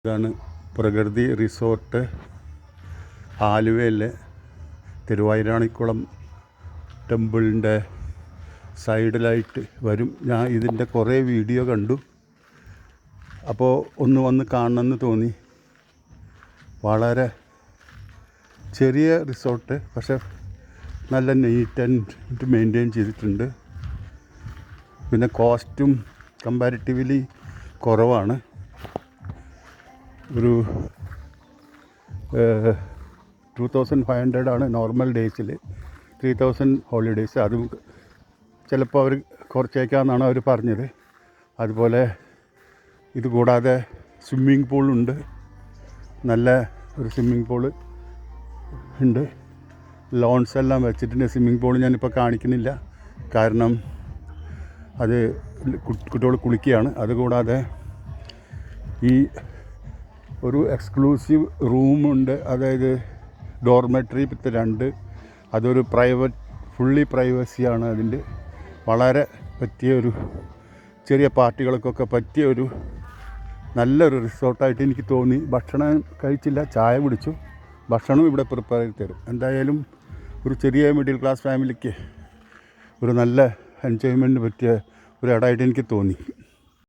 ഇതാണ് പ്രകൃതി റിസോർട്ട് ആലുവയിലെ തിരുവാതിരാണിക്കുളം ടെമ്പിളിൻ്റെ സൈഡിലായിട്ട് വരും. ഞാൻ ഇതിൻ്റെ കുറേ വീഡിയോ കണ്ടു. അപ്പോൾ ഒന്ന് വന്ന് കാണണമെന്ന് തോന്നി. വളരെ ചെറിയ റിസോർട്ട്, പക്ഷെ നല്ല നീറ്റ് ആൻഡ് മെയിൻറ്റെയിൻ ചെയ്തിട്ടുണ്ട്. പിന്നെ കോസ്റ്റും കമ്പാരിറ്റീവ്ലി കുറവാണ്. ഒരു 2500 ആണ് നോർമൽ ഡേയ്സിൽ, 3000 ഹോളിഡേയ്സ്. അതും ചിലപ്പോൾ അവർ കുറച്ചേക്കാമെന്നാണ് അവർ പറഞ്ഞത്. അതുപോലെ ഇത് കൂടാതെ സ്വിമ്മിങ് പൂളുണ്ട്, നല്ല ഒരു സ്വിമ്മിങ് പൂള് ഉണ്ട്. ലോൺസ് എല്ലാം വെച്ചിട്ടുണ്ട്. സ്വിമ്മിങ് പൂൾ ഞാനിപ്പോൾ കാണിക്കുന്നില്ല, കാരണം അത് കുട്ടികൾ കുളിക്കുകയാണ്. അതുകൂടാതെ ഈ ഒരു എക്സ്ക്ലൂസീവ് റൂമുണ്ട്, അതായത് ഡോർമെട്രി വിത്ത് 2. അതൊരു ഫുള്ളി പ്രൈവസിയാണ്. അതിൻ്റെ വളരെ പറ്റിയൊരു ചെറിയ പാർട്ടികൾക്കൊക്കെ പറ്റിയൊരു നല്ലൊരു റിസോർട്ടായിട്ട് എനിക്ക് തോന്നി. ഭക്ഷണം കഴിച്ചില്ല, ചായ കുടിച്ചു. ഭക്ഷണം ഇവിടെ പ്രിപ്പയർ ചെയ്ത് തരും. എന്തായാലും ഒരു ചെറിയ മിഡിൽ ക്ലാസ് ഫാമിലിക്ക് ഒരു നല്ല എൻജോയ്മെൻറ്റിന് പറ്റിയ ഒരു ഇടമായിട്ട് എനിക്ക് തോന്നി.